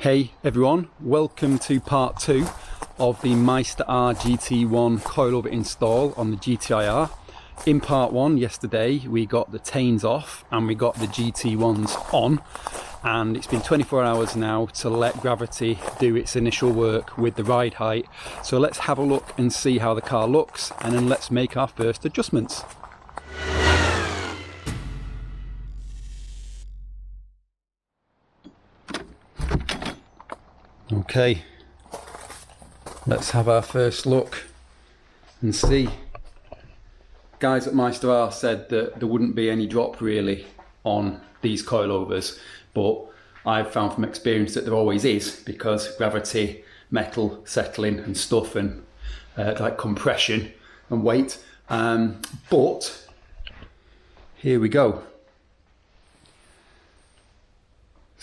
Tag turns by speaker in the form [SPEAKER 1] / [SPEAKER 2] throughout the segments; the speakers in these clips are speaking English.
[SPEAKER 1] Hey everyone, welcome to part 2 of the meister-r GT1 coilover install on the GTiR. In part 1 yesterday we got the Teins off and we got the GT1s on, and it's been 24 hours now to let gravity do its initial work with the ride height. So let's have a look and see how the car looks, and then let's make our first adjustments. Okay, let's have our first look and see. Guys at meister-r said that there wouldn't be any drop really on these coilovers, but I've found from experience that there always is, because gravity, metal settling and stuff, and like compression and weight. But here we go.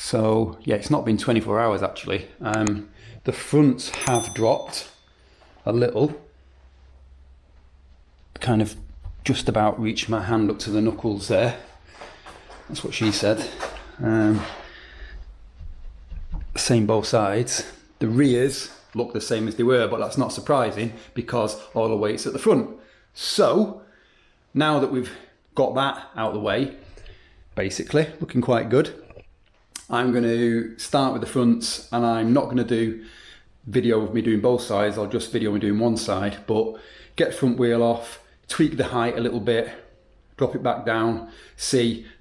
[SPEAKER 1] So yeah, it's not been 24 hours actually. The fronts have dropped a little, kind of just about reached my hand up to the knuckles there. That's what she said. Same both sides. The rears look the same as they were, but that's not surprising because all the weight's at the front. So now that we've got that out of the way, basically looking quite good, I'm going to start with the fronts, and I'm not going to do video of me doing both sides. I'll just video me doing one side, but get the front wheel off, tweak the height a little bit, drop it back down,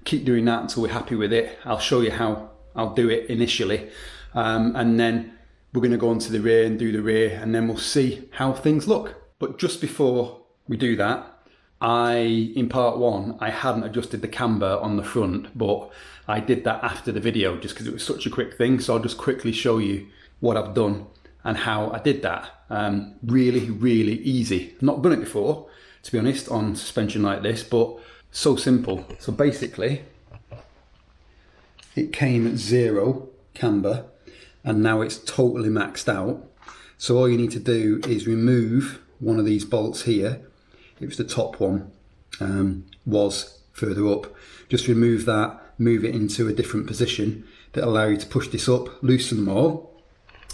[SPEAKER 1] keep doing that until we're happy with it. I'll show you how I'll do it initially, and then we're going to go onto the rear and do the rear, and then we'll see how things look. But just before we do that, in part 1, I hadn't adjusted the camber on the front, but I did that after the video just because it was such a quick thing. So I'll just quickly show you what I've done and how I did that. Really easy. I've not done it before, to be honest, on suspension like this, but so simple. So basically, it came at 0 camber, and now it's totally maxed out. So all you need to do is remove one of these bolts here. It was the top one, was further up. Just remove that, move it into a different position that allow you to push this up, loosen them all.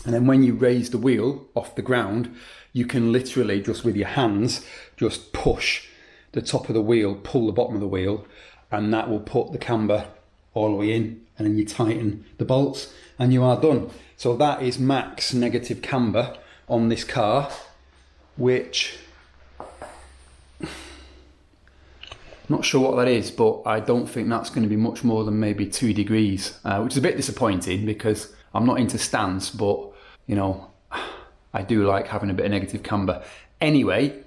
[SPEAKER 1] And then when you raise the wheel off the ground, you can literally just with your hands, just push the top of the wheel, pull the bottom of the wheel, and that will put the camber all the way in, and then you tighten the bolts and you are done. So that is max negative camber on this car, which, not sure what that is, but I don't think that's going to be much more than maybe 2 degrees, which is a bit disappointing because I'm not into stance, but you know, I do like having a bit of negative camber. Anyway,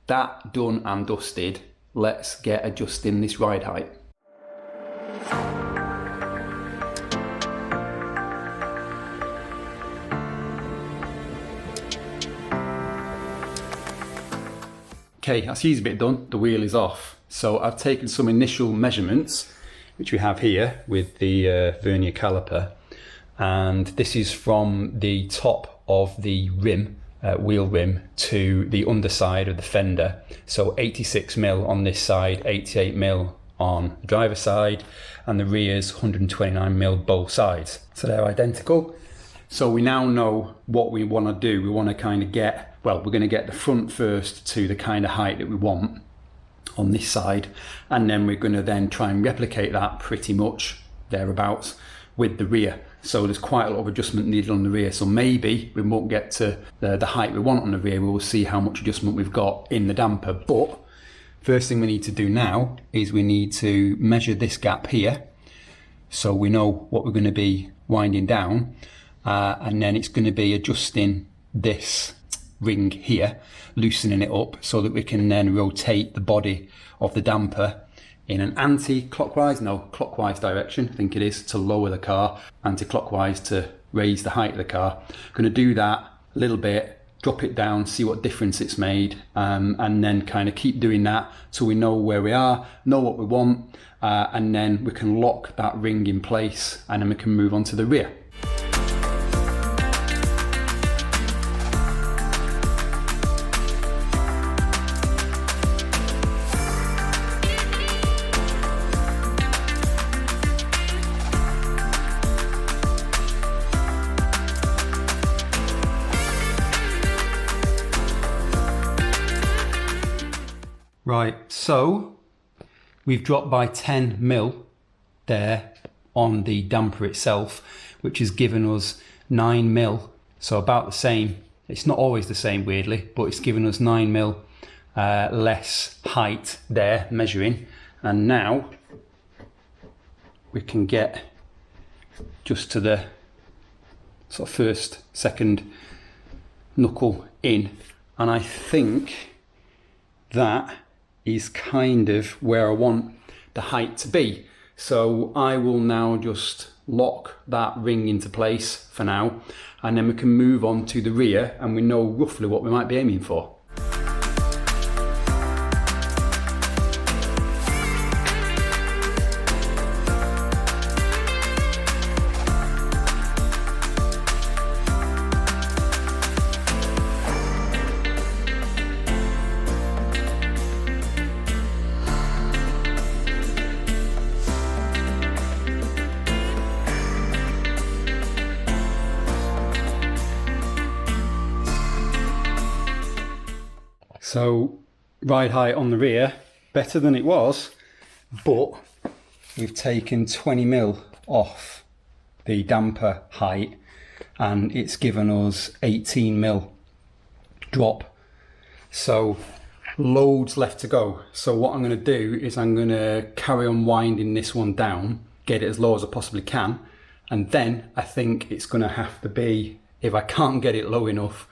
[SPEAKER 1] that done and dusted, let's get adjusting this ride height. Okay, that's the easy bit done, the wheel is off. So I've taken some initial measurements, which we have here with the vernier caliper, and this is from the top of the rim, wheel rim, to the underside of the fender. So 86mm on this side, 88mm on the driver's side, and the rear's 129mm both sides. So they're identical. So we now know what we want to do. We want to kind of get, well, we're going to get the front first to the kind of height that we want on this side, and then we're going to then try and replicate that pretty much thereabouts with the rear. So there's quite a lot of adjustment needed on the rear, so maybe we won't get to the height we want on the rear. We will see how much adjustment we've got in the damper. But first thing we need to do now is we need to measure this gap here, so we know what we're going to be winding down, and then it's going to be adjusting this ring here, loosening it up so that we can then rotate the body of the damper in an anti-clockwise, no, clockwise direction, I think it is, to lower the car, anti-clockwise to raise the height of the car. I'm going to do that a little bit, drop it down, see what difference it's made, and then kind of keep doing that till we know where we are, know what we want, and then we can lock that ring in place, and then we can move on to the rear. Right, so we've dropped by 10 mil there on the damper itself, which has given us 9 mil, so about the same. It's not always the same, weirdly, but it's given us 9 mil less height there measuring. And now we can get just to the sort of first, second knuckle in, and I think that is kind of where I want the height to be. So I will now just lock that ring into place for now, and then we can move on to the rear and we know roughly what we might be aiming for. So ride height on the rear, better than it was, but we've taken 20 mil off the damper height and it's given us 18 mil drop. So loads left to go. So what I'm going to do is I'm going to carry on winding this one down, get it as low as I possibly can, and then I think it's going to have to be, if I can't get it low enough,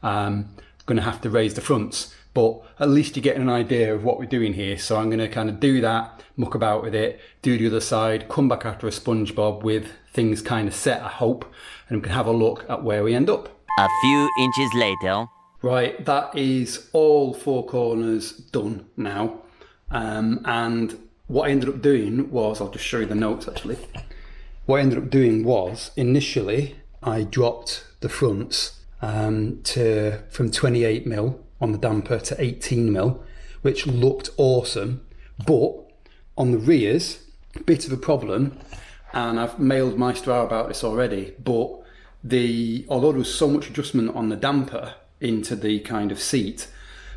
[SPEAKER 1] I'm going to have to raise the fronts. But at least you're getting an idea of what we're doing here. So I'm going to kind of do that, muck about with it, do the other side, come back after a SpongeBob with things kind of set, I hope, and we can have a look at where we end up.
[SPEAKER 2] A few inches later.
[SPEAKER 1] Right, that is all 4 corners done now. And what I ended up doing was, I'll just show you the notes actually. What I ended up doing was, initially, I dropped the fronts from 28 mil on the damper to 18 mil, which looked awesome. But on the rears, a bit of a problem, and I've mailed meister-r about this already, but although there was so much adjustment on the damper into the kind of seat,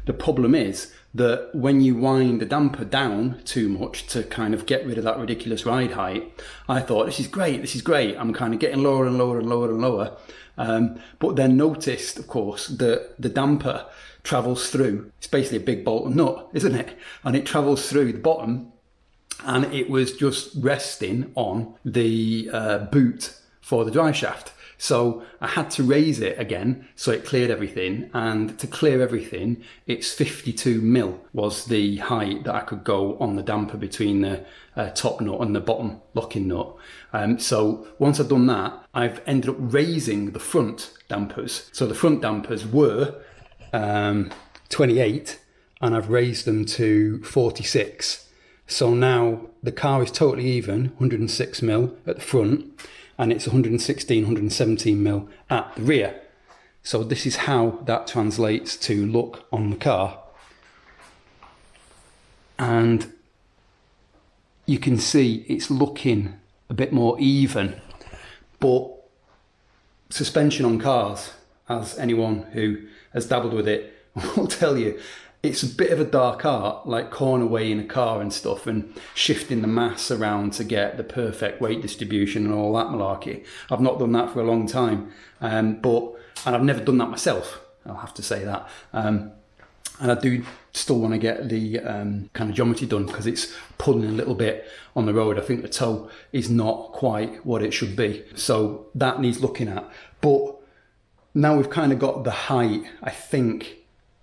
[SPEAKER 1] the problem is that when you wind the damper down too much to kind of get rid of that ridiculous ride height, I thought, this is great, I'm kind of getting lower and lower and lower and lower. But then noticed, of course, that the damper travels through, it's basically a big bolt and nut, isn't it? And it travels through the bottom, and it was just resting on the boot for the drive shaft. So I had to raise it again so it cleared everything, and to clear everything, it's 52 mil was the height that I could go on the damper between the top nut and the bottom locking nut. So once I've done that, I've ended up raising the front dampers. So the front dampers were 28 and I've raised them to 46. So now the car is totally even, 106 mil at the front, and it's 116, 117 mil at the rear. So this is how that translates to look on the car. And you can see it's looking a bit more even, but suspension on cars, as anyone who has dabbled with it will tell you, it's a bit of a dark art, like corner weighing a car and stuff and shifting the mass around to get the perfect weight distribution and all that malarkey. I've not done that for a long time, and I've never done that myself, I'll have to say that. And I do still want to get the kind of geometry done because it's pulling a little bit on the road. I think the toe is not quite what it should be. So that needs looking at. But now we've kind of got the height, I think,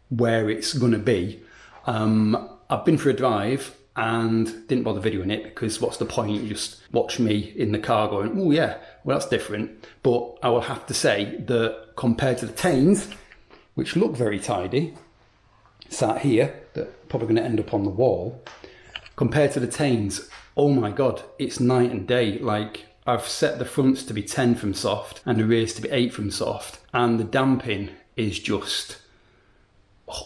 [SPEAKER 1] where it's going to be. I've been for a drive and didn't bother videoing it because what's the point? You just watch me in the car going, oh yeah, well that's different. But I will have to say that compared to the Teins, which look very tidy, sat here, that probably going to end up on the wall, compared to the Teins, oh my god, it's night and day. Like, I've set the fronts to be 10 from soft and the rears to be 8 from soft, and the damping is just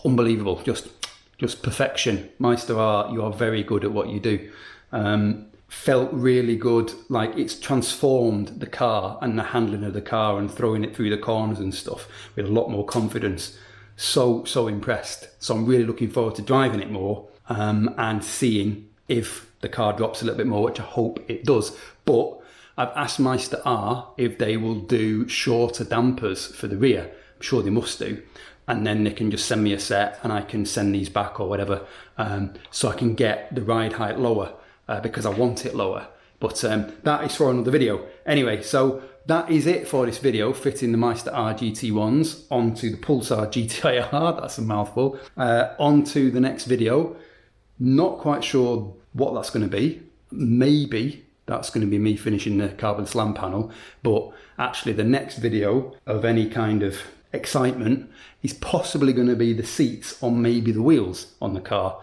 [SPEAKER 1] unbelievable, just perfection. Meister-r, you are very good at what you do. Felt really good, like it's transformed the car and the handling of the car and throwing it through the corners and stuff with a lot more confidence. So impressed. So I'm really looking forward to driving it more and seeing if the car drops a little bit more, which I hope it does. But I've asked meister-r if they will do shorter dampers for the rear. I'm sure they must do. And then they can just send me a set and I can send these back or whatever, so I can get the ride height lower, because I want it lower. But that is for another video. Anyway, so that is it for this video, fitting the meister-r GT1s onto the Pulsar gti-r, that's a mouthful, onto the next video. Not quite sure what that's going to be. Maybe that's going to be me finishing the carbon slam panel, but actually the next video of any kind of excitement is possibly going to be the seats on maybe the wheels on the car.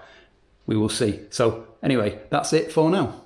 [SPEAKER 1] We will see. So anyway, that's it for now.